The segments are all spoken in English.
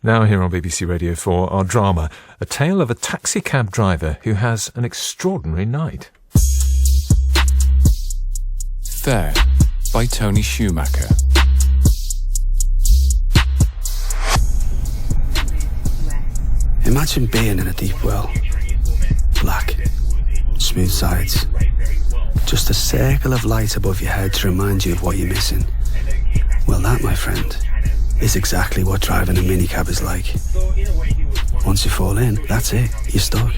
Now here on BBC Radio 4, our drama, a tale of a taxicab driver who has an extraordinary night. There, by Tony Schumacher. Imagine being in a deep well. Black, smooth sides. Just a circle of light above your head to remind you of what you're missing. Well, that, my friend, is exactly what driving a minicab is like. Once you fall in, that's it, you're stuck.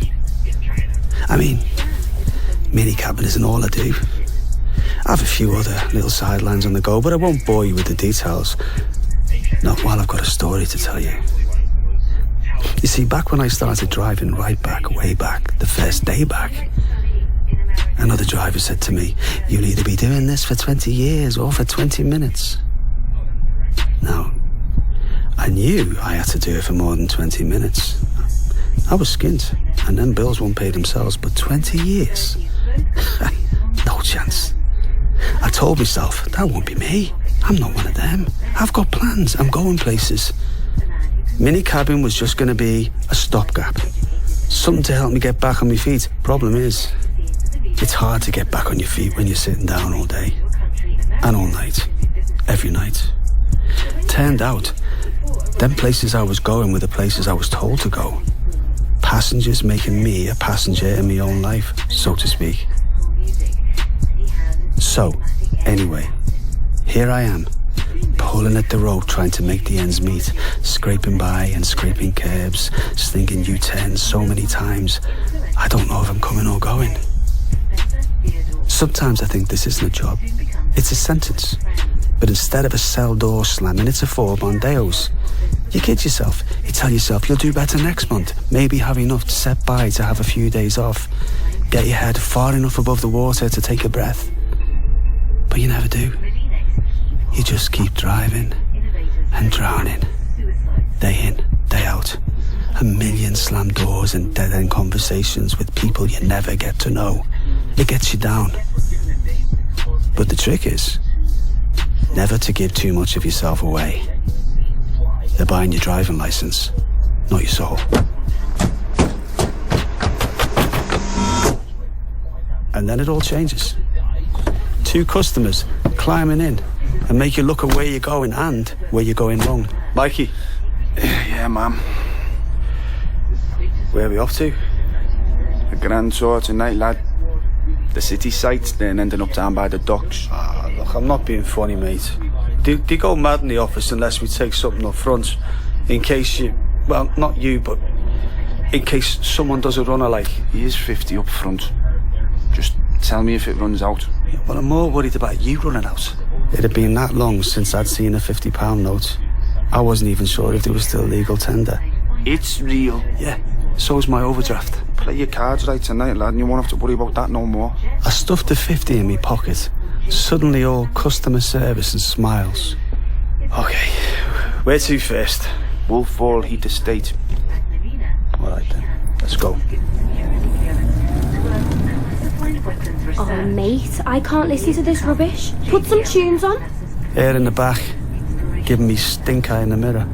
I mean, minicabbing isn't all I do. I have a few other little sidelines on the go, but I won't bore you with the details. Not while I've got a story to tell you. You see, back when I started driving way back, the first day back, another driver said to me, "You'll either be doing this for 20 years or for 20 minutes. Now, I knew I had to do it for more than 20 minutes. I was skint, and them bills won't pay themselves, but 20 years? No chance. I told myself, that won't be me. I'm not one of them. I've got plans. I'm going places. Minicabbing was just going to be a stopgap. Something to help me get back on my feet. Problem is, it's hard to get back on your feet when you're sitting down all day. And all night. Every night. Turned out, them places I was going were the places I was told to go. Passengers making me a passenger in my own life, so to speak. So, anyway, here I am, pulling at the rope trying to make the ends meet, scraping by and scraping curbs, stinking U-turns so many times, I don't know if I'm coming or going. Sometimes I think this isn't a job, it's a sentence. But instead of a cell door slamming, it's a 4 bondeos. You kid yourself. You tell yourself you'll do better next month. Maybe have enough to set by to have a few days off. Get your head far enough above the water to take a breath. But you never do. You just keep driving and drowning. Day in, day out. A million slammed doors and dead-end conversations with people you never get to know. It gets you down. But the trick is never to give too much of yourself away. They're buying your driving license, not your soul. And then it all changes. 2 customers climbing in and make you look at where you're going and where you're going wrong. Mikey. Yeah, ma'am. Where are we off to? A grand tour tonight, lad. The city sights, then ending up down by the docks. Look, I'm not being funny, mate. They go mad in the office unless we take something up front. In case you... Well, not you, but... in case someone does a runner like... Here's 50 up front. Just tell me if it runs out. Yeah, well, I'm more worried about you running out. It had been that long since I'd seen a £50 note. I wasn't even sure if there was still legal tender. It's real. Yeah, so's my overdraft. Play your cards right tonight, lad, and you won't have to worry about that no more. I stuffed the 50 in my pocket. Suddenly all customer service and smiles. Okay, where to first? Wolfwall Heat Estate. All right then, let's go. Oh, mate, I can't listen to this rubbish. Put some tunes on. Air in the back, giving me stink eye in the mirror.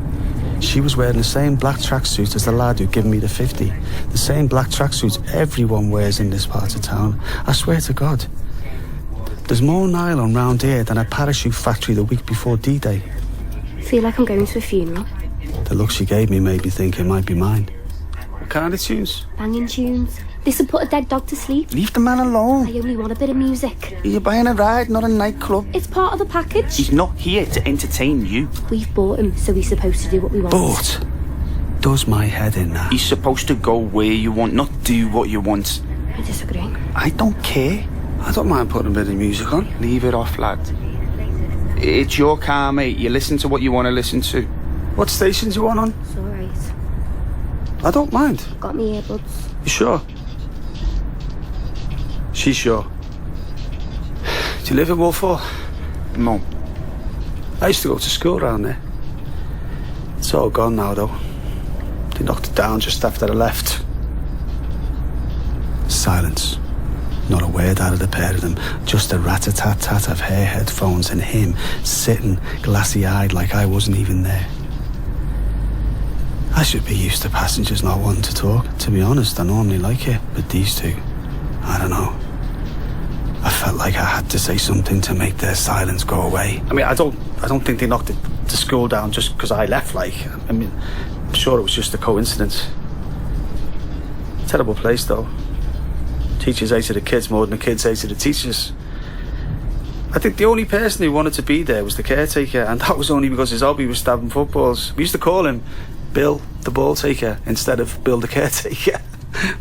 She was wearing the same black tracksuit as the lad who'd given me the 50. The same black tracksuits everyone wears in this part of town. I swear to God. There's more nylon round here than a parachute factory the week before D-Day. Feel like I'm going to a funeral. The look she gave me made me think it might be mine. What kind of tunes? Banging tunes. This'll put a dead dog to sleep. Leave the man alone. I only want a bit of music. You're buying a ride, not a nightclub. It's part of the package. He's not here to entertain you. We've bought him, so he's supposed to do what we want. Bought? Does my head in now? He's supposed to go where you want, not do what you want. I disagree. I don't care. I don't mind putting a bit of music on. Leave it off, lad. It's your car, mate. You listen to what you want to listen to. What stations you want on? It's alright. I don't mind. Got me earbuds. You sure? She's sure. Do you live in Wolfhall? No. I used to go to school around there. It's all gone now, though. They knocked it down just after I left. Silence. Not a word out of the pair of them. Just a rat-a-tat-tat of hair headphones and him sitting glassy-eyed like I wasn't even there. I should be used to passengers not wanting to talk. To be honest, I normally like it, but these two, I don't know. I felt like I had to say something to make their silence go away. I mean, I don't think they knocked the school down just because I left, like. I mean, I'm sure it was just a coincidence. Terrible place, though. Teachers hated the kids more than the kids hated the teachers. I think the only person who wanted to be there was the caretaker, and that was only because his hobby was stabbing footballs. We used to call him Bill the ball taker instead of Bill the caretaker.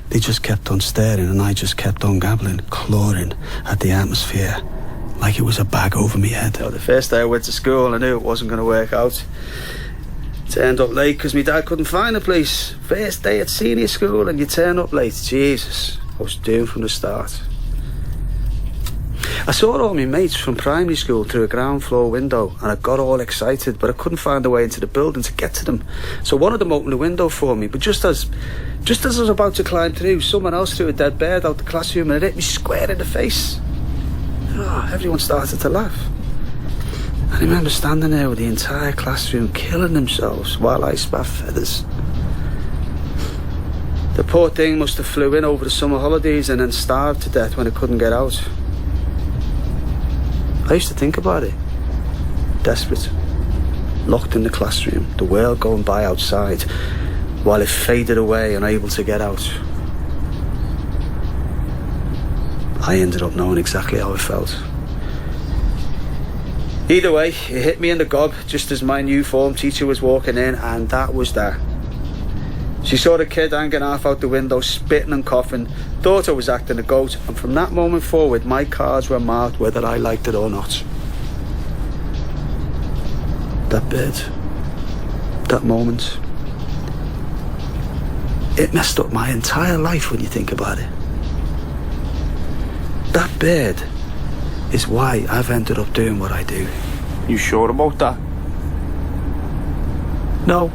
They just kept on staring and I just kept on gabbling, clawing at the atmosphere like it was a bag over me head. The first day I went to school, I knew it wasn't going to work out. Turned up late because my dad couldn't find a place. First day at senior school and you turn up late. Jesus, I was doomed from the start. I saw all my mates from primary school through a ground floor window and I got all excited, but I couldn't find a way into the building to get to them. So one of them opened the window for me, but just as I was about to climb through, someone else threw a dead bird out the classroom and it hit me square in the face. Oh, everyone started to laugh. I remember standing there with the entire classroom killing themselves while I spat feathers. The poor thing must have flew in over the summer holidays and then starved to death when it couldn't get out. I used to think about it. Desperate. Locked in the classroom, the world going by outside, while it faded away, unable to get out. I ended up knowing exactly how it felt. Either way, it hit me in the gob just as my new form teacher was walking in, and that was that. She saw the kid hanging half out the window, spitting and coughing, thought I was acting a goat, and from that moment forward, my cards were marked whether I liked it or not. That bird, that moment, it messed up my entire life when you think about it. That bird is why I've ended up doing what I do. You sure about that? No.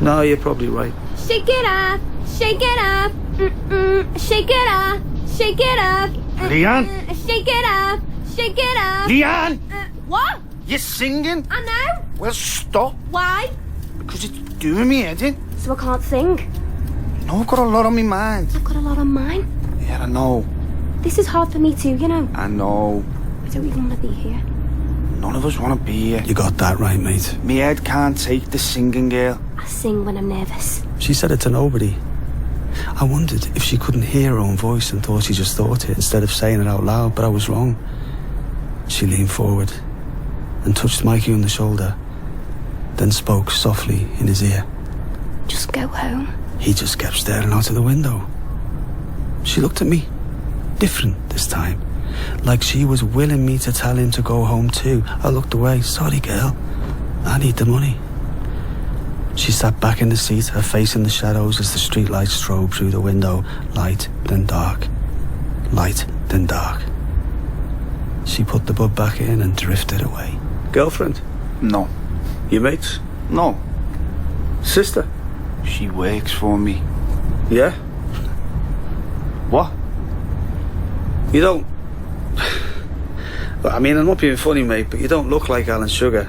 No, you're probably right. Shake it up, shake it up, shake it up, shake it up. Leanne? Shake it up, shake it up. Leanne! What? You're singing? I know. Well, stop. Why? Because it's doing me head in. So I can't sing? No, I've got a lot on my mind. I've got a lot on mine. Yeah, I know. This is hard for me too, you know. I know. I don't even want to be here. None of us want to be here. You got that right, mate. Me head can't take the singing, girl. I sing when I'm nervous. She said it to nobody. I wondered if she couldn't hear her own voice and thought she just thought it instead of saying it out loud, but I was wrong. She leaned forward and touched Mikey on the shoulder, then spoke softly in his ear. Just go home. He just kept staring out of the window. She looked at me, different this time, like she was willing me to tell him to go home too. I looked away. Sorry, girl. I need the money. She sat back in the seat, her face in the shadows as the streetlights strobed through the window. Light, then dark. Light, then dark. She put the bud back in and drifted away. Girlfriend? No. Your mates? No. Sister? She works for me. Yeah? What? You don't... I mean, I'm not being funny, mate, but you don't look like Alan Sugar.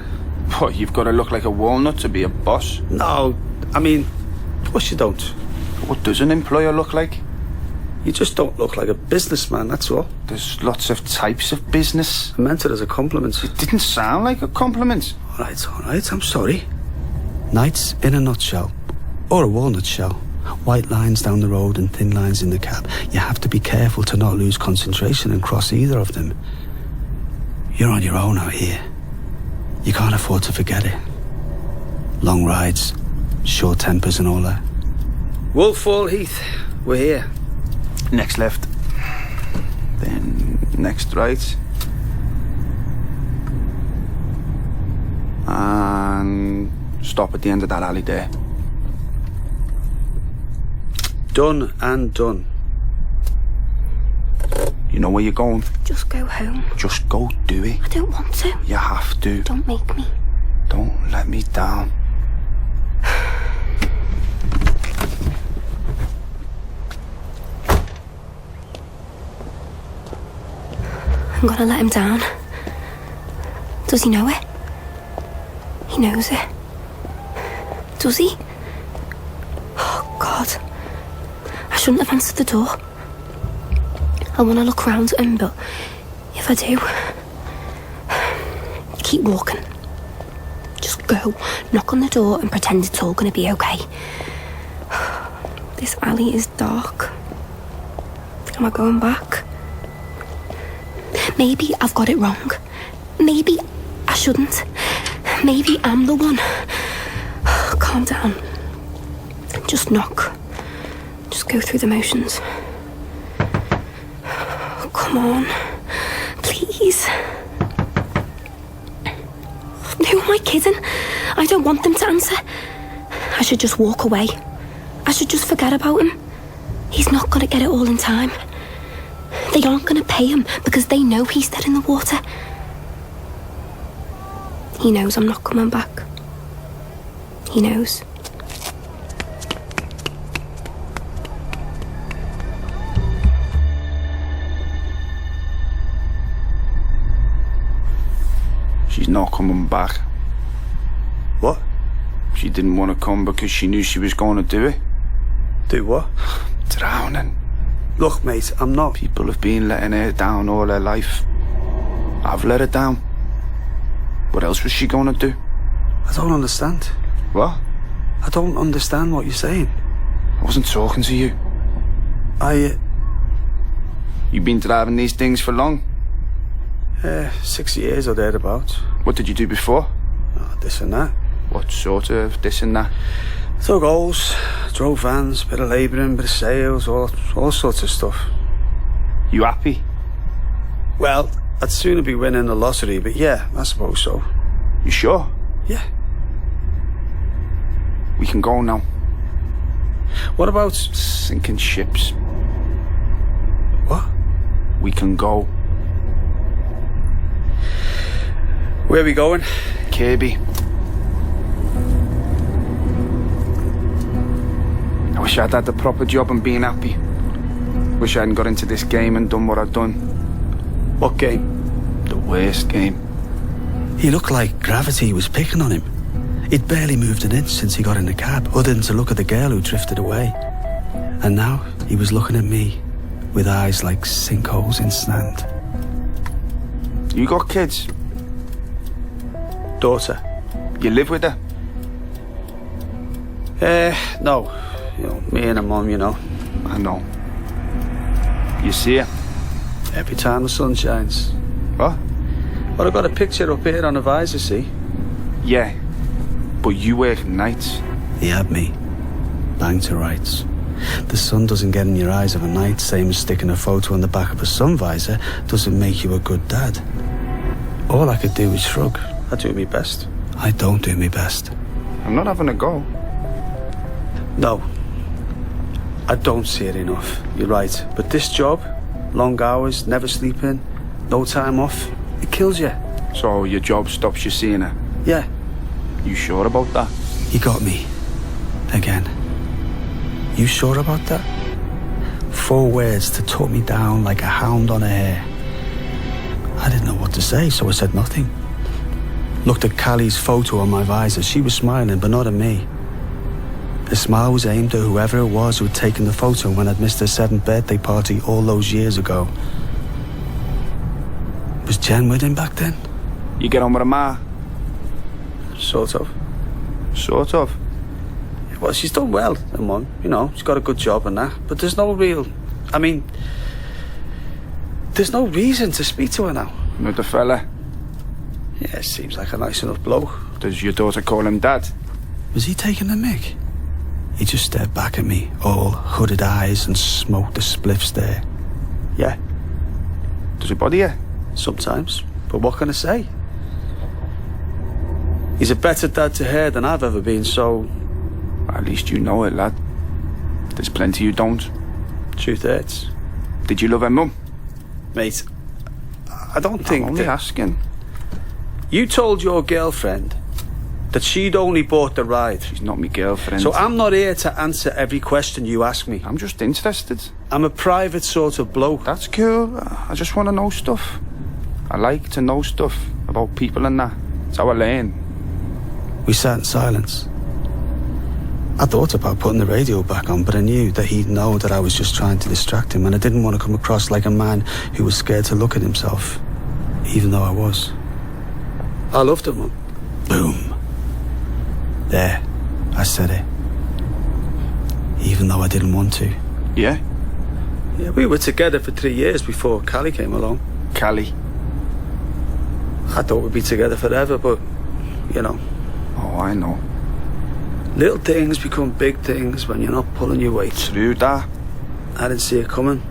What, you've got to look like a walnut to be a boss? No, I mean, of course you don't. What does an employer look like? You just don't look like a businessman, that's all. There's lots of types of business. I meant it as a compliment. It didn't sound like a compliment. All right, I'm sorry. Nights in a nutshell, or a walnut shell. White lines down the road and thin lines in the cab. You have to be careful to not lose concentration and cross either of them. You're on your own out here. You can't afford to forget it. Long rides, short tempers and all that. Wolfall Heath, we're here. Next left. Then next right. And stop at the end of that alley there. Done and done. You know where you're going? Just go home. Just go do it. I don't want to. You have to. Don't make me. Don't let me down. I'm gonna let him down. Does he know it? He knows it. Does he? Oh, God. I shouldn't have answered the door. I want to look round at him, but if I do, keep walking. Just go, knock on the door and pretend it's all going to be okay. This alley is dark. Am I going back? Maybe I've got it wrong. Maybe I shouldn't. Maybe I'm the one. Calm down. Just knock. Just go through the motions. Come on. Please. Who am I kidding? I don't want them to answer. I should just walk away. I should just forget about him. He's not going to get it all in time. They aren't going to pay him because they know he's dead in the water. He knows I'm not coming back. He knows. She's not coming back. What? She didn't want to come because she knew she was going to do it. Do what? Drowning. Look, mate, I'm not... People have been letting her down all her life. I've let her down. What else was she going to do? I don't understand. What? I don't understand what you're saying. I wasn't talking to you. You've been driving these things for long? 6 years or thereabouts. What did you do before? Oh, this and that. What sort of this and that? Dug holes, drove vans, bit of labouring, bit of sales, all sorts of stuff. You happy? Well, I'd sooner be winning the lottery, but yeah, I suppose so. You sure? Yeah. We can go now. What about... Sinking ships. What? We can go. Where are we going? Kirby. I wish I'd had the proper job and been happy. Wish I hadn't got into this game and done what I'd done. What game? The worst game. He looked like gravity was picking on him. He'd barely moved an inch since he got in the cab, other than to look at the girl who drifted away. And now he was looking at me with eyes like sinkholes in sand. You got kids? Daughter. You live with her? No. You know, me and her mum, you know. I know. You see her? Every time the sun shines. What? Well, I've got a picture up here on the visor, see? Yeah. But you work nights. He had me. Bang to rights. The sun doesn't get in your eyes of a night, same as sticking a photo on the back of a sun visor doesn't make you a good dad. All I could do was shrug. I do my best. I don't do my best. I'm not having a go. No. I don't see it enough. You're right. But this job, long hours, never sleeping, no time off, it kills you. So your job stops you seeing her? Yeah. You sure about that? You got me. Again. You sure about that? 4 words to tuck me down like a hound on a hare. I didn't know what to say, so I said nothing. Looked at Callie's photo on my visor. She was smiling, but not at me. The smile was aimed at whoever it was who had taken the photo when I'd missed her 7th birthday party all those years ago. Was Jen with him back then? You get on with her ma? Sort of. Sort of. Well, she's done well, her mum. You know, she's got a good job and that. But there's no real... I mean... There's no reason to speak to her now. With the fella? Yeah, seems like a nice enough bloke. Does your daughter call him dad? Was he taking the mick? He just stared back at me, all hooded eyes, and smoked a spliff stare. Yeah. Does it bother you? Sometimes. But what can I say? He's a better dad to her than I've ever been, so... At least you know it, lad. There's plenty you don't. Truth hurts. Did you love her mum? Mate, I don't think I'm only that... asking. You told your girlfriend that she'd only bought the ride. She's not my girlfriend. So I'm not here to answer every question you ask me. I'm just interested. I'm a private sort of bloke. That's cool. I just want to know stuff. I like to know stuff about people and that. It's how I learn. We sat in silence. I thought about putting the radio back on, but I knew that he'd know that I was just trying to distract him, and I didn't want to come across like a man who was scared to look at himself, even though I was. I loved him, Mum. Boom. There, I said it. Even though I didn't want to. Yeah? Yeah, we were together for 3 years before Callie came along. Callie. I thought we'd be together forever, but, you know. Oh, I know. Little things become big things when you're not pulling your weight. True that. I didn't see it coming.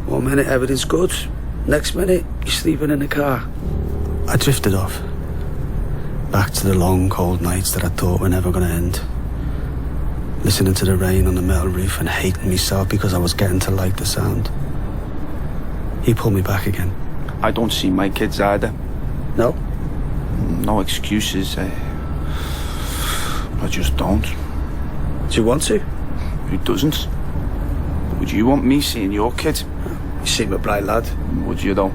1 minute everything's good. Next minute, you're sleeping in the car. I drifted off. Back to the long, cold nights that I thought were never going to end. Listening to the rain on the metal roof and hating myself because I was getting to like the sound. He pulled me back again. I don't see my kids either. No? No excuses. I just don't. Do you want to? Who doesn't? Would you want me seeing your kid? You seem a bright lad. Would you, though?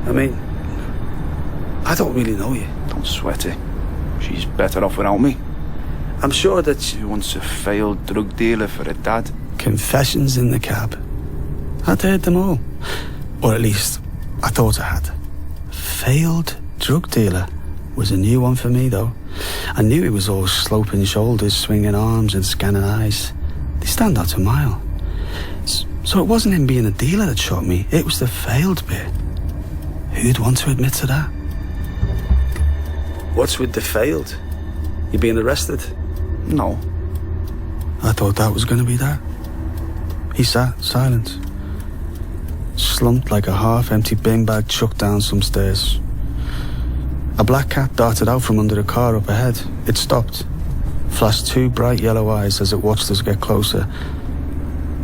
I mean, I don't really know you. Don't sweat it. She's better off without me. I'm sure that Who wants a failed drug dealer for a dad? Confessions in the cab. I'd heard them all. Or at least, I thought I had. Failed drug dealer was a new one for me, though. I knew he was all sloping shoulders, swinging arms and scanning eyes. They stand out a mile. So it wasn't him being a dealer that shot me, it was the failed bit. Who'd want to admit to that? What's with the failed? You being arrested? No. I thought that was going to be that. He sat, silent. Slumped like a half-empty bin bag chucked down some stairs. A black cat darted out from under a car up ahead. It stopped, flashed 2 bright yellow eyes as it watched us get closer,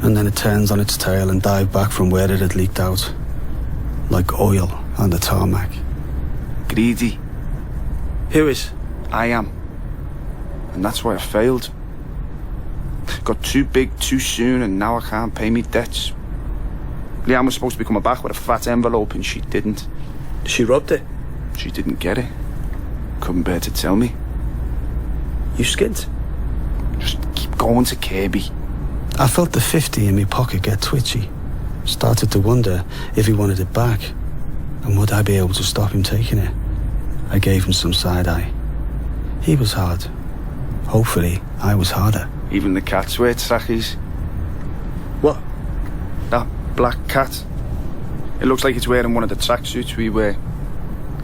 and then it turns on its tail and dived back from where it had leaked out, like oil on the tarmac. Greedy. Who is? I am. And that's why I failed. Got too big too soon and now I can't pay me debts. Leanne was supposed to be coming back with a fat envelope and she didn't. She robbed it. She didn't get it. Couldn't bear to tell me. You skint? Just keep going to Kirby. I felt the 50 in my pocket get twitchy. Started to wonder if he wanted it back, and would I be able to stop him taking it? I gave him some side-eye. He was hard. Hopefully, I was harder. Even the cats wear trackies. What? That black cat. It looks like it's wearing one of the tracksuits we wear.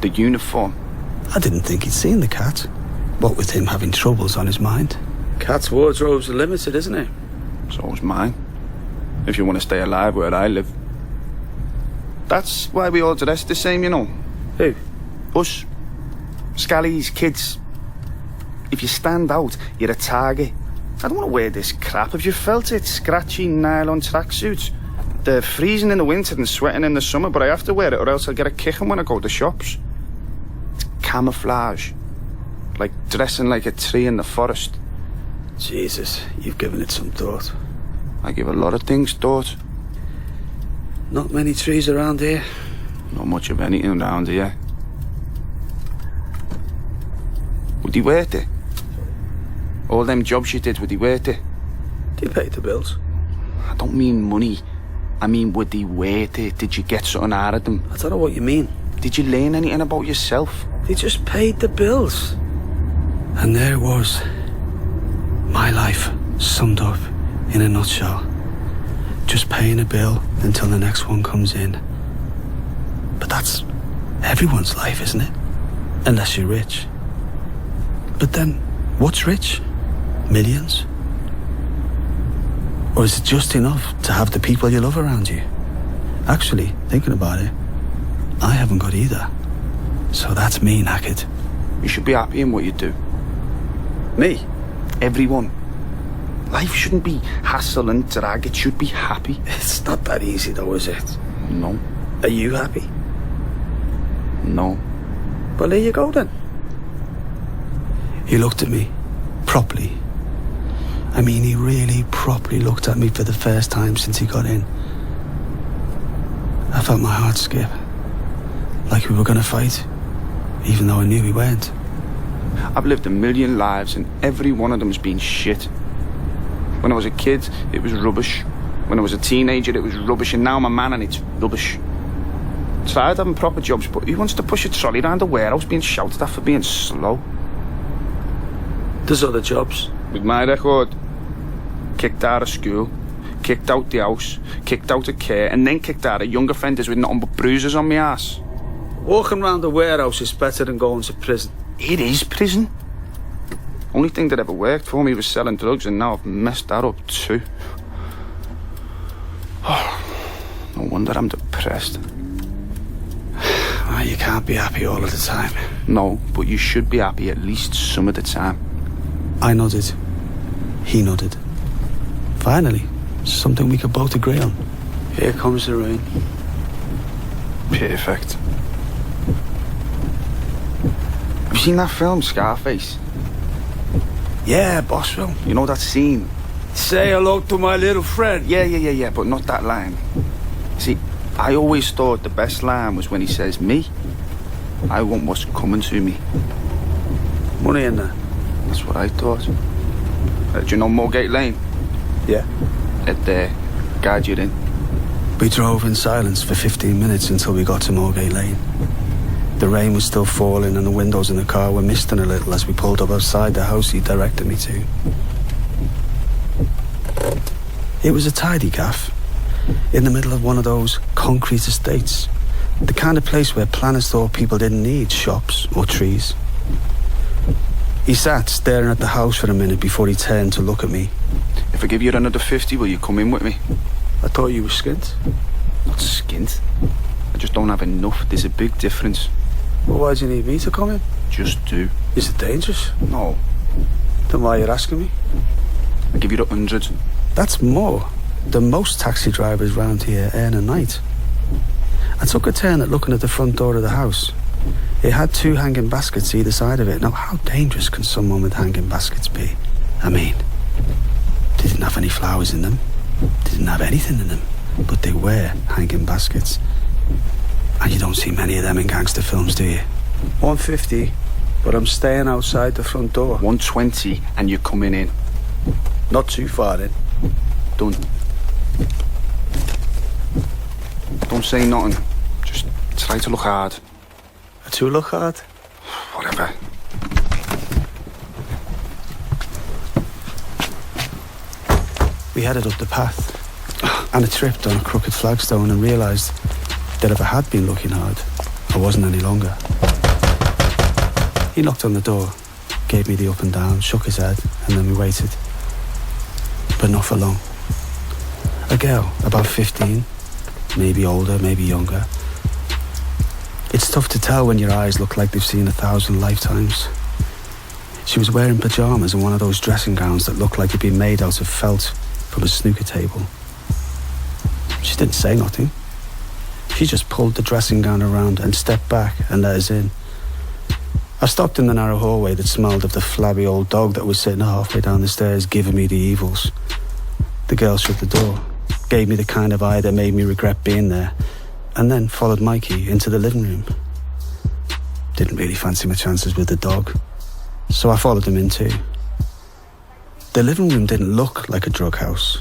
The uniform. I didn't think he'd seen the cat. What with him having troubles on his mind. Cat's wardrobe's limited, isn't it? So is mine. If you want to stay alive where I live. That's why we all dress the same, you know. Who? Us. Scallies, kids. If you stand out, you're a target. I don't want to wear this crap. Have you felt it? Scratchy nylon tracksuits. They're freezing in the winter and sweating in the summer, but I have to wear it or else I'll get a kicking when I go to shops. It's camouflage. Like dressing like a tree in the forest. Jesus, you've given it some thought. I give a lot of things thought. Not many trees around here. Not much of anything around here. Would he worth it? All them jobs you did, would he worth it? Do you pay the bills? I don't mean money. I mean, would he worth it? Did you get something out of them? I don't know what you mean. Did you learn anything about yourself? They just paid the bills. And there it was. My life summed up in a nutshell. Just paying a bill until the next one comes in. But that's everyone's life, isn't it? Unless you're rich. But then, what's rich? Millions? Or is it just enough to have the people you love around you? Actually, thinking about it, I haven't got either. So that's me knackered. You should be happy in what you do. Me? Everyone. Life shouldn't be hassle and drag, it should be happy. It's not that easy though, is it? No. Are you happy? No. Well, there you go then. He looked at me, properly. I mean, he really properly looked at me for the first time since he got in. I felt my heart skip. Like we were going to fight, even though I knew we weren't. I've lived a million lives and every one of them's been shit. When I was a kid, it was rubbish. When I was a teenager, it was rubbish, and now I'm a man and it's rubbish. Tried having proper jobs, but who wants to push a trolley around a warehouse being shouted at for being slow? There's other jobs. With my record, kicked out of school, kicked out the house, kicked out of care, and then kicked out of young offenders with nothing but bruises on my ass. Walking around the warehouse is better than going to prison. It is prison. Only thing that ever worked for me was selling drugs, and now I've messed that up too. Oh, no wonder I'm depressed. Oh, you can't be happy all of the time. No, but you should be happy at least some of the time. I nodded. He nodded. Finally, something we could both agree on. Here comes the rain. Perfect. Have you seen that film, Scarface? Yeah, boss film. You know that scene? Say hello to my little friend. Yeah, but not that line. See, I always thought the best line was when he says, me, I want what's coming to me. Money in there? That's what I thought. Do you know Moorgate Lane? Yeah. At there, guide you in. We drove in silence for 15 minutes until we got to Moorgate Lane. The rain was still falling and the windows in the car were misting a little as we pulled up outside the house he directed me to. It was a tidy gaff, in the middle of one of those concrete estates. The kind of place where planners thought people didn't need shops or trees. He sat staring at the house for a minute before he turned to look at me. If I give you another 50, will you come in with me? I thought you were skint. Not skint. I just don't have enough. There's a big difference. Well, why do you need me to come in? Just do. Is it dangerous? No. Then why are you asking me? I'll give you the 100. That's more than most taxi drivers round here earn a night. I took a turn at looking at the front door of the house. It had 2 hanging baskets either side of it. Now, how dangerous can someone with hanging baskets be? I mean, they didn't have any flowers in them. They didn't have anything in them. But they were hanging baskets. And you don't see many of them in gangster films, do you? 150, but I'm staying outside the front door. 120 and you're coming in. Not too far in. Done. Don't say nothing. Just try to look hard. To look hard? Whatever. We headed up the path, and I tripped on a crooked flagstone and realised that if I had been looking hard, I wasn't any longer. He knocked on the door, gave me the up and down, shook his head, and then we waited. But not for long. A girl, about 15, maybe older, maybe younger. It's tough to tell when your eyes look like they've seen 1,000 lifetimes. She was wearing pyjamas and one of those dressing gowns that look like they'd been made out of felt from a snooker table. She didn't say nothing. She just pulled the dressing gown around and stepped back and let us in. I stopped in the narrow hallway that smelled of the flabby old dog that was sitting halfway down the stairs giving me the evils. The girl shut the door, gave me the kind of eye that made me regret being there, and then followed Mikey into the living room. Didn't really fancy my chances with the dog, so I followed him in too. The living room didn't look like a drug house.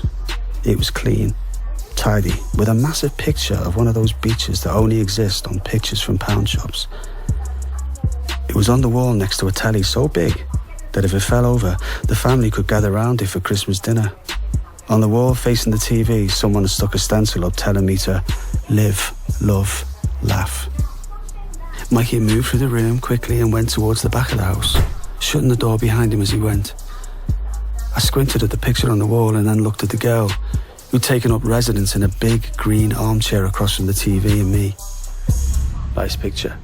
It was clean, tidy, with a massive picture of one of those beaches that only exist on pictures from pound shops. It was on the wall next to a telly so big that if it fell over, the family could gather round it for Christmas dinner. On the wall facing the TV, someone had stuck a stencil up telling me to live, love, laugh. Mikey moved through the room quickly and went towards the back of the house, shutting the door behind him as he went. I squinted at the picture on the wall and then looked at the girl, who'd taken up residence in a big green armchair across from the TV and me. Nice picture.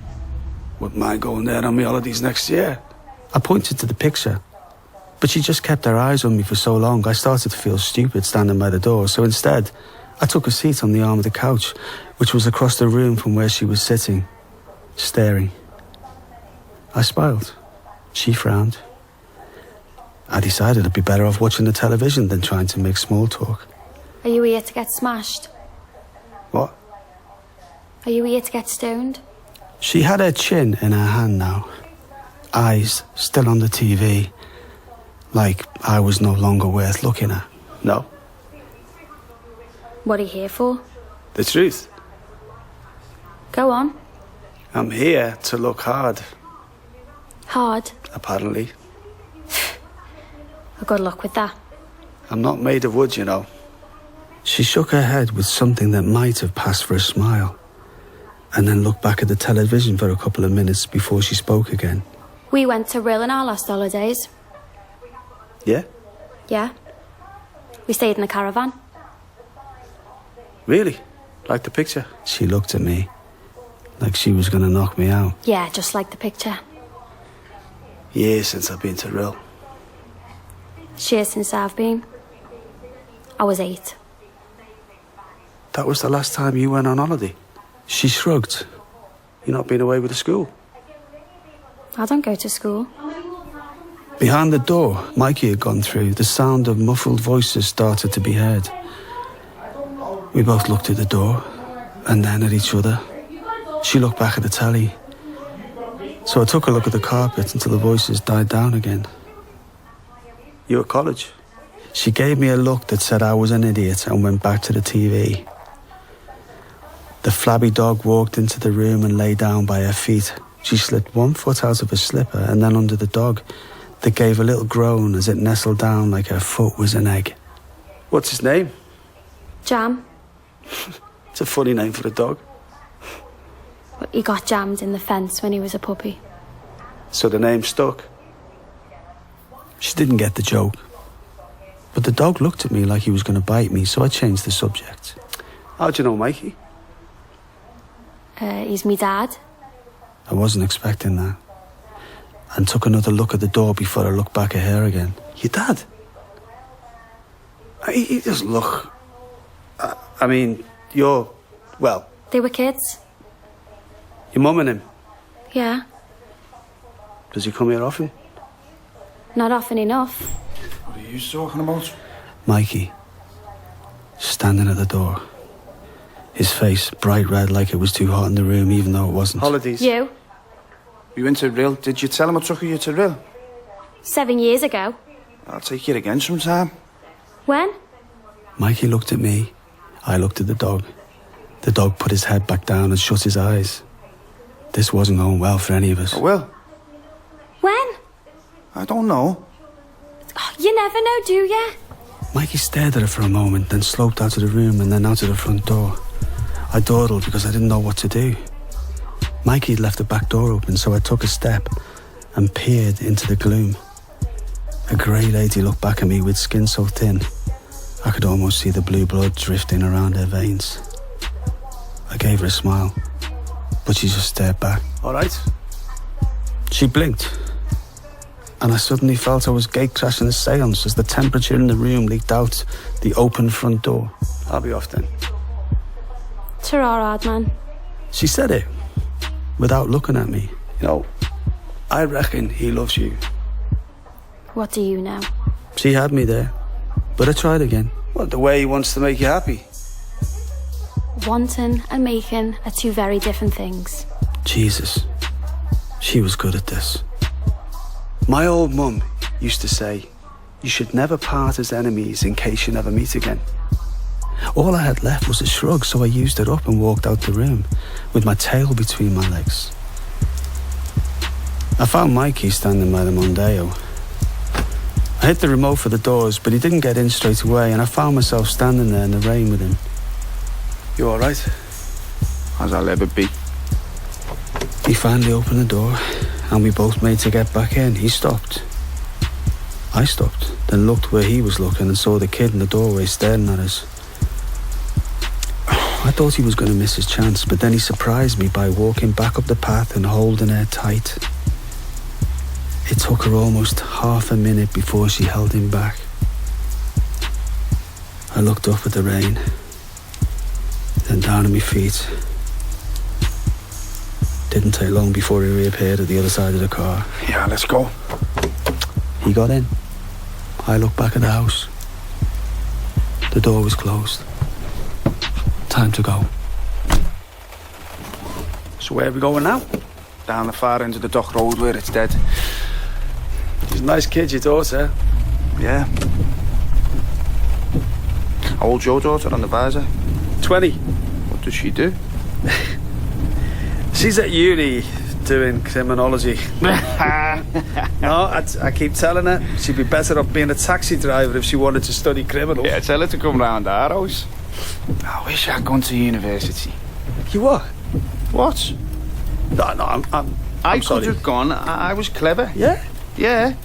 Wouldn't mind going there on my holidays next year. I pointed to the picture, but she just kept her eyes on me for so long I started to feel stupid standing by the door, so instead I took a seat on the arm of the couch, which was across the room from where she was sitting, staring. I smiled. She frowned. I decided I'd be better off watching the television than trying to make small talk. Are you here to get smashed? What? Are you here to get stoned? She had her chin in her hand now. eyes still on the TV, like I was no longer worth looking at. No. What are you here for? The truth. Go on. I'm here to look hard, Hard. apparently. Good luck with that. I'm not made of wood, you know. She shook her head with something that might have passed for a smile, and then looked back at the television for a couple of minutes before she spoke again. We went to Rill in our last holidays. Yeah? Yeah. We stayed in a caravan. Really? Like the picture? She looked at me like she was going to knock me out. Yeah, just like the picture. Years since I've been to Rill. Years since I've been. I was 8. That was the last time you went on holiday? She shrugged. You're not been away with the school? I don't go to school. Behind the door Mikey had gone through, the sound of muffled voices started to be heard. We both looked at the door, and then at each other. She looked back at the telly. So I took a look at the carpet until the voices died down again. You at college? She gave me a look that said I was an idiot and went back to the TV. The flabby dog walked into the room and lay down by her feet. She slipped one foot out of her slipper and then under the dog, that gave a little groan as it nestled down like her foot was an egg. What's his name? Jam. It's a funny name for a dog. He got jammed in the fence when he was a puppy. So the name stuck? She didn't get the joke. But the dog looked at me like he was going to bite me, so I changed the subject. How'd you know Mikey? He's me dad. I wasn't expecting that. And took another look at the door before I looked back at her again. Your dad? He doesn't look... I mean, you're... Well... They were kids. Your mum and him? Yeah. Does he come here often? Not often enough. What are you talking about? Mikey, standing at the door. His face bright red like it was too hot in the room, even though it wasn't. Holidays? You? We went to Rill. Did you tell him I took you to Rill? 7 years ago. I'll take you again sometime. When? Mikey looked at me. I looked at the dog. The dog put his head back down and shut his eyes. This wasn't going well for any of us. I will. When? I don't know. Oh, you never know, do ya? Mikey stared at her for a moment, then sloped out of the room and then out of the front door. I dawdled because I didn't know what to do. Mikey had left the back door open, so I took a step and peered into the gloom. A grey lady looked back at me with skin so thin, I could almost see the blue blood drifting around her veins. I gave her a smile, but she just stared back. All right. She blinked, and I suddenly felt I was gate-crashing a seance as the temperature in the room leaked out the open front door. I'll be off then. Ta-ra, hard man. She said it, without looking at me. You know, I reckon he loves you. What do you know? She had me there, but I tried again. Well, the way he wants to make you happy. Wanting and making are two very different things. Jesus, she was good at this. My old mum used to say, you should never part as enemies in case you never meet again. All I had left was a shrug, so I used it up and walked out the room, with my tail between my legs. I found Mikey standing by the Mondeo. I hit the remote for the doors, but he didn't get in straight away, and I found myself standing there in the rain with him. You all right? As I'll ever be. He finally opened the door, and we both made to get back in. He stopped. I stopped, then looked where he was looking and saw the kid in the doorway staring at us. I thought he was going to miss his chance, but then he surprised me by walking back up the path and holding her tight. It took her almost half a minute before she held him back. I looked up at the rain, then down at my feet. Didn't take long before he reappeared at the other side of the car. Yeah, let's go. He got in. I looked back at the house. The door was closed. Time to go. So where are we going now? Down the far end of the dock road where it's dead. She's a nice kid, your daughter. Yeah. How old's your daughter on the visor? 20. What does she do? She's at uni doing criminology. No, I keep telling her she'd be better off being a taxi driver if she wanted to study criminals. Yeah, tell her to come round our house. I wish I'd gone to university. You what? What? No, I sorry. could have gone. I was clever. Yeah? Yeah.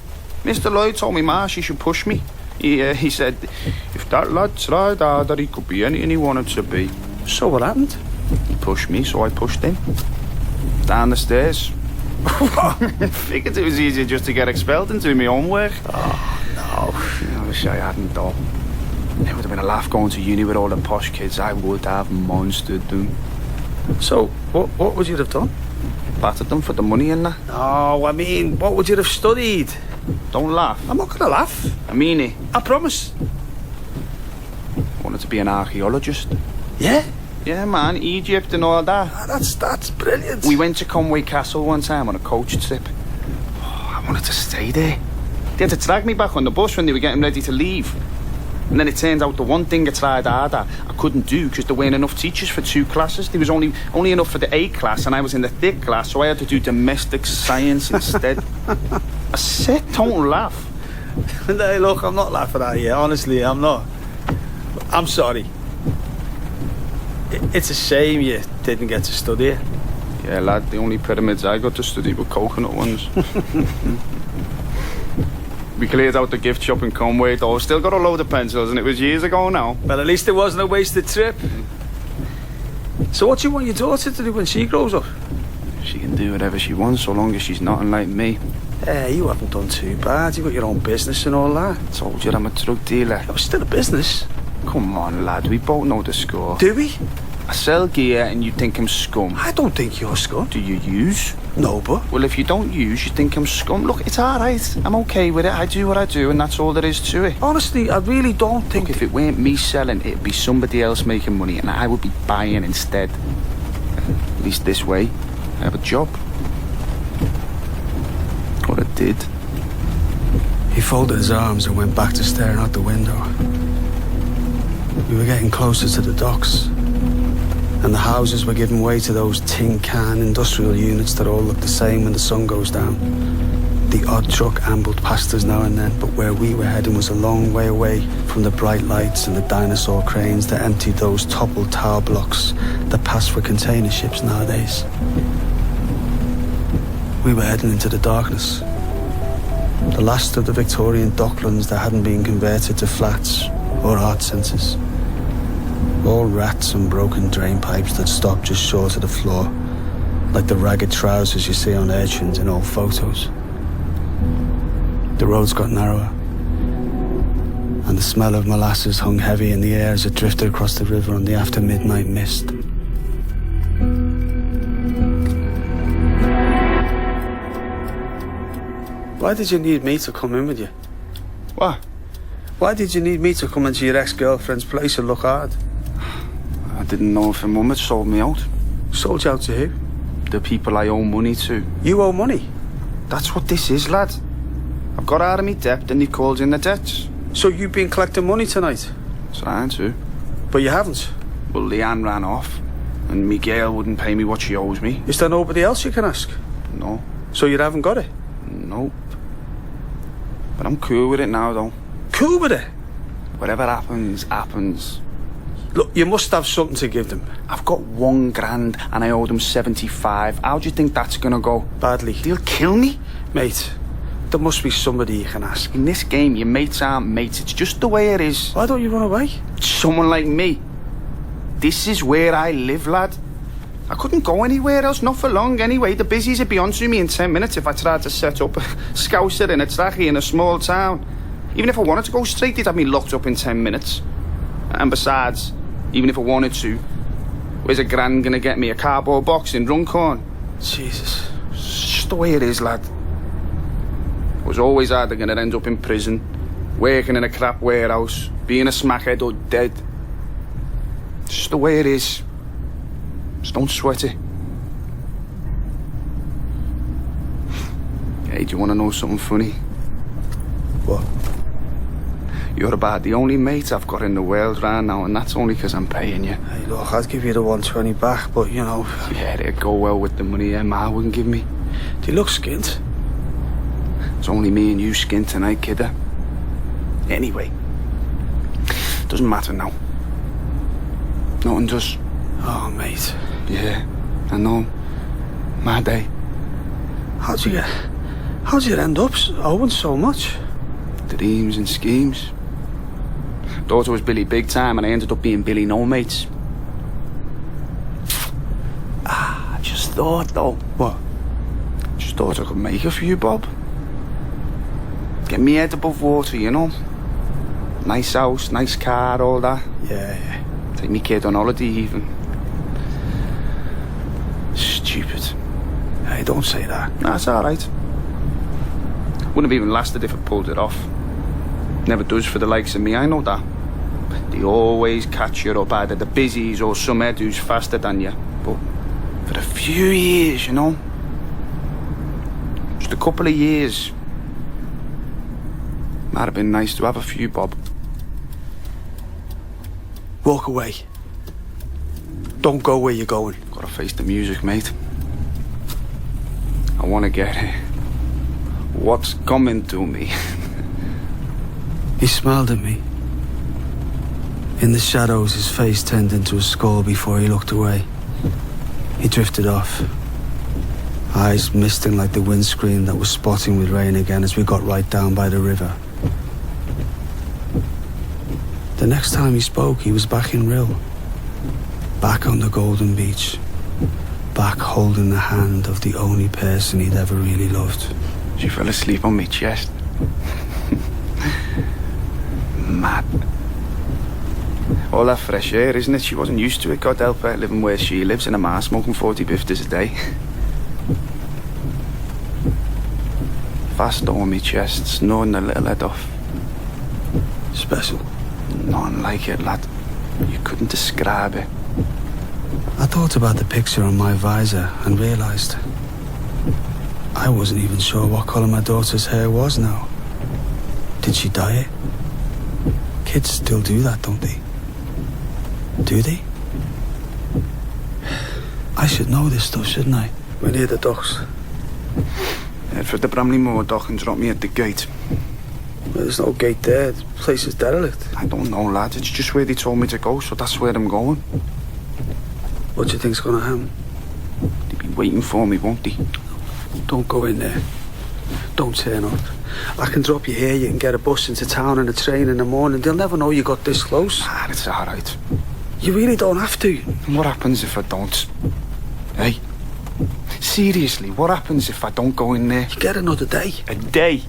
Mr. Lloyd told me Ma she should push me. He said, if that lad tried harder, he could be anything he wanted to be. So what happened? He pushed me, so I pushed him. Down the stairs. Figured it was easier just to get expelled than do my homework. Oh, no. I wish I hadn't, though. It would have been a laugh going to uni with all the posh kids. I would have monstered them. So, what would you have done? Battered them for the money and that. No, I mean, what would you have studied? Don't laugh. I'm not going to laugh. I mean it. I promise. I wanted to be an archaeologist. Yeah? Yeah, man, Egypt and all that. Ah, that's brilliant. We went to Conway Castle one time on a coach trip. Oh, I wanted to stay there. They had to drag me back on the bus when they were getting ready to leave. And then it turned out the one thing I tried harder I couldn't do because there weren't enough teachers for 2 classes. There was only enough for the A class and I was in the thick class, so I had to do domestic science instead. I said, don't laugh. Hey, look, I'm not laughing at you. Honestly, I'm not. I'm sorry. It's a shame you didn't get to study it. Yeah, lad, the only pyramids I got to study were coconut ones. We cleared out the gift shop in Conway, though. Still got a load of pencils, and it was years ago now. Well, at least it wasn't a wasted trip. So what do you want your daughter to do when she grows up? She can do whatever she wants, so long as she's nothing like me. Hey, you haven't done too bad. You got your own business and all that. I told you I'm a drug dealer. That was still a business. Come on, lad, we both know the score. Do we? I sell gear and you think I'm scum. I don't think you're scum. Do you use? No, but... Well, if you don't use, you think I'm scum. Look, it's alright. I'm okay with it. I do what I do and that's all there is to it. Honestly, I really don't think... Look, if it weren't me selling, it'd be somebody else making money and I would be buying instead. At least this way, I have a job. Or I did. He folded his arms and went back to staring out the window. We were getting closer to the docks, and the houses were giving way to those tin can industrial units that all look the same when the sun goes down. The odd truck ambled past us now and then, but where we were heading was a long way away from the bright lights and the dinosaur cranes that emptied those toppled tower blocks that pass for container ships nowadays. We were heading into the darkness. The last of the Victorian docklands that hadn't been converted to flats or art centres. All rats and broken drain pipes that stopped just short of the floor, like the ragged trousers you see on urchins in old photos. The roads got narrower, and the smell of molasses hung heavy in the air as it drifted across the river on the after-midnight mist. Why did you need me to come in with you? What? Why did you need me to come into your ex-girlfriend's place and look hard? I didn't know if her mum had sold me out. Sold you out to who? The people I owe money to. You owe money? That's what this is, lad. I've got out of me debt and he called in the debts. So you've been collecting money tonight? Trying to. But you haven't? Well, Leanne ran off and Miguel wouldn't pay me what she owes me. Is there nobody else you can ask? No. So you haven't got it? Nope. But I'm cool with it now, though. Cool with it? Whatever happens, happens. Look, you must have something to give them. I've got $1,000 and I owe them 75. How do you think that's gonna go? Badly. They'll kill me? Mate, there must be somebody you can ask. In this game, your mates aren't mates. It's just the way it is. Why don't you run away? Someone like me. This is where I live, lad. I couldn't go anywhere else, not for long anyway. The busies would be onto me in 10 minutes if I tried to set up a scouser in a trackie in a small town. Even if I wanted to go straight, they'd have me locked up in 10 minutes. And besides, even if I wanted to, where's $1,000 gonna get me? A cardboard box in Runcorn? Jesus. It's just the way it is, lad. I was always either gonna end up in prison, working in a crap warehouse, being a smackhead or dead. It's just the way it is. Just don't sweat it. Hey, do you want to know something funny? What? You're about the only mate I've got in the world right now, and that's only 'cause I'm paying you. Hey, look, I'd give you the 120 back, but, you know... Yeah, it'd go well with the money Ma wouldn't give me. Do you look skint? It's only me and you skint tonight, kidder. Anyway, doesn't matter now. Nothing does. Oh, mate. Yeah, I know. My day. How'd you end up owing so much? Dreams and schemes. Thought I was Billy Big Time, and I ended up being Billy No Mates. I just thought, though. What? Just thought I could make it for you, Bob. Get me head above water, you know. Nice house, nice car, all that. Yeah. Take me kid on holiday, even. Stupid. Hey, don't say that. Nah, it's alright. Wouldn't have even lasted if I pulled it off. Never does for the likes of me, I know that. They always catch you up, either the busies or some head who's faster than you. But for a few years, you know. Just a couple of years. Might have been nice to have a few, Bob. Walk away. Don't go where you're going. Gotta face the music, mate. I wanna get what's coming to me. He smiled at me. In the shadows, his face turned into a skull before he looked away. He drifted off. Eyes misting like the windscreen that was spotting with rain again as we got right down by the river. The next time he spoke, he was back in Rill. Back on the Golden Beach. Back holding the hand of the only person he'd ever really loved. She fell asleep on my chest. Mad. All that fresh air, isn't it? She wasn't used to it, God help her, living where she lives in a mare, smoking 40 bifters a day. Fast on my chest, snoring a little head off. Special. Nothing like it, lad. You couldn't describe it. I thought about the picture on my visor and realised I wasn't even sure what colour my daughter's hair was now. Did she dye it? Kids still do that, don't they? Do they? I should know this stuff, shouldn't I? We're near the docks. Head for the Bramley Moor dock and drop me at the gate. Well, there's no gate there. The place is derelict. I don't know, lad. It's just where they told me to go, so that's where I'm going. What do you think's gonna happen? They'll be waiting for me, won't they? Don't go in there. Don't turn up. I can drop you here. You can get a bus into town and a train in the morning. They'll never know you got this close. Ah, it's alright. You really don't have to. And what happens if I don't? Hey? Seriously, what happens if I don't go in there? You get another day. A day?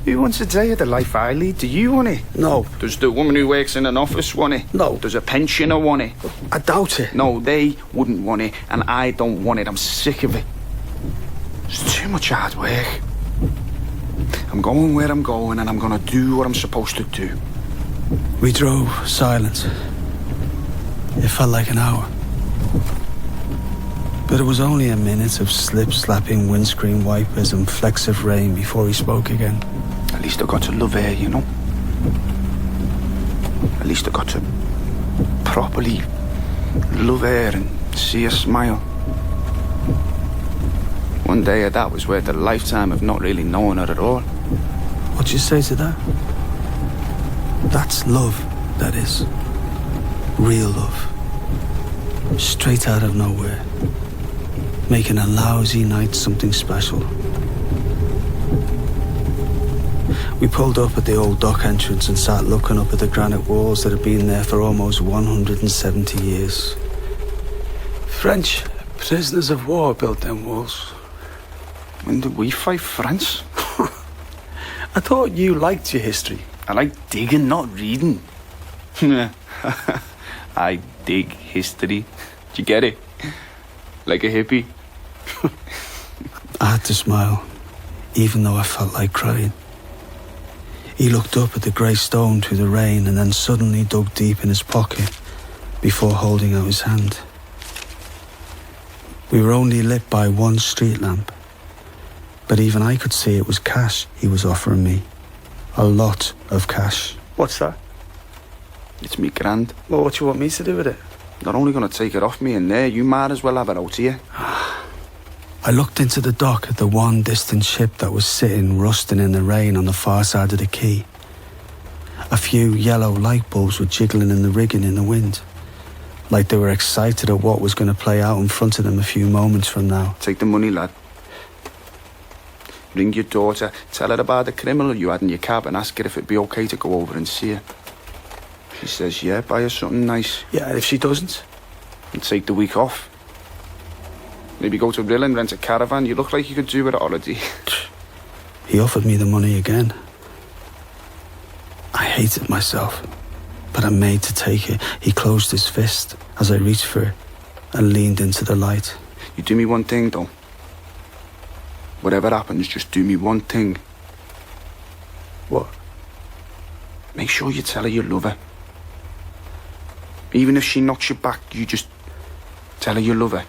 Who wants a day of the life I lead? Do you want it? No. Does the woman who works in an office want it? No. Does a pensioner want it? I doubt it. No, they wouldn't want it, and I don't want it. I'm sick of it. It's too much hard work. I'm going where I'm going, and I'm gonna do what I'm supposed to do. We drove, silent. It felt like an hour. But it was only a minute of slip-slapping windscreen wipers and flecks of rain before he spoke again. At least I got to love her, you know? At least I got to properly love her and see her smile. One day of that was worth a lifetime of not really knowing her at all. What'd you say to that? That's love, that is. Real love. Straight out of nowhere. Making a lousy night something special. We pulled up at the old dock entrance and sat looking up at the granite walls that had been there for almost 170 years. French prisoners of war built them walls. When did we fight France? I thought you liked your history. I like digging, not reading. I dig history. Did you get it? Like a hippie. I had to smile, even though I felt like crying. He looked up at the grey stone through the rain and then suddenly dug deep in his pocket before holding out his hand. We were only lit by one street lamp, but even I could see it was cash he was offering me. A lot of cash. What's that? It's me grand. Well, what do you want me to do with it? They're only going to take it off me in there. You might as well have it out here. I looked into the dock at the one distant ship that was sitting rusting in the rain on the far side of the quay. A few yellow light bulbs were jiggling in the rigging in the wind, like they were excited at what was going to play out in front of them a few moments from now. Take the money, lad. Ring your daughter, tell her about the criminal you had in your cab and ask her if it'd be okay to go over and see her. She says, yeah, buy her something nice. Yeah, and if she doesn't? And take the week off. Maybe go to Rill and rent a caravan. You look like you could do it already. He offered me the money again. I hated myself, but I made to take it. He closed his fist as I reached for it and leaned into the light. You do me one thing, though. Whatever happens, just do me one thing. What? Make sure you tell her you love her. Even if she knocks you back, you just tell her you love her.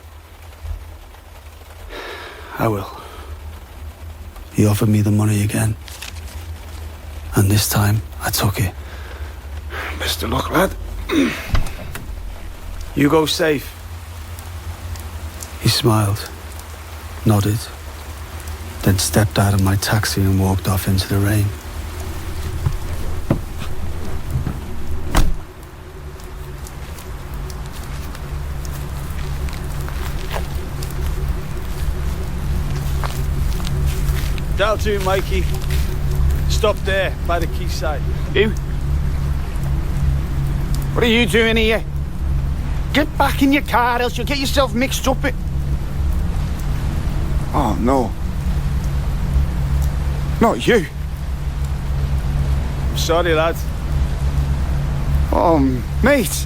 I will. He offered me the money again. And this time, I took it. Best of luck, lad. You go safe. He smiled, nodded, then stepped out of my taxi and walked off into the rain. That'll do, Mikey. Stop there, by the quayside. You? What are you doing here? Get back in your car, else you'll get yourself mixed up in... Oh, no. Not you. I'm sorry, lad. Oh, mate.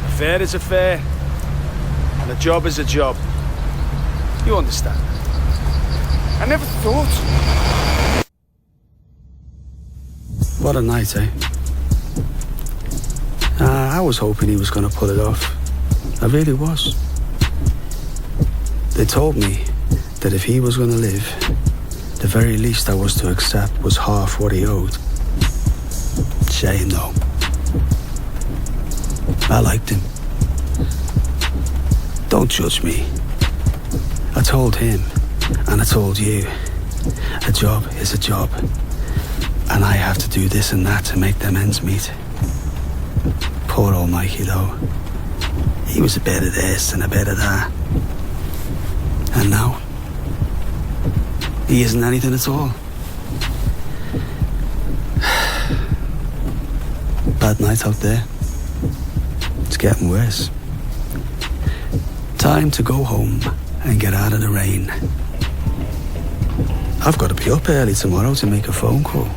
A fare is a fare. And a job is a job. You understand? I never thought. What a night, eh? I was hoping he was going to pull it off. I really was. They told me that if he was going to live, the very least I was to accept was half what he owed. Shame, though. I liked him. Don't judge me. I told him, and I told you, a job is a job. And I have to do this and that to make them ends meet. Poor old Mikey, though. He was a bit of this and a bit of that. And now, he isn't anything at all. Bad night out there. It's getting worse. Time to go home and get out of the rain. I've got to be up early tomorrow to make a phone call.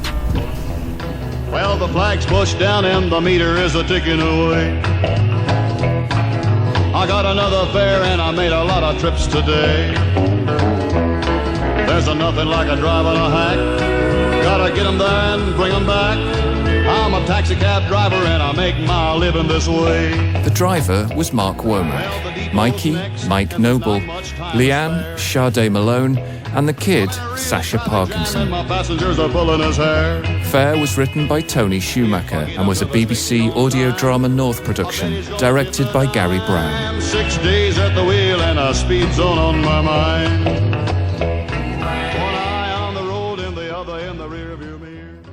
Well, the flag's pushed down and the meter is a-ticking away. I got another fare and I made a lot of trips today. There's nothing like a driving a hack. Gotta get 'em there and bring 'em back. I'm a taxi cab driver and I make my living this way. The driver was Mark Womack, Mikey, Mike Noble, Leanne, Sade Malone, and the kid, Sacha Parkinson. My passengers are pulling his hair. Fare was written by Tony Schumacher and was a BBC audio drama North production, directed by Gary Brown. 6 days at the wheel and a speed zone on my mind. One eye on the road and the other in the rearview mirror.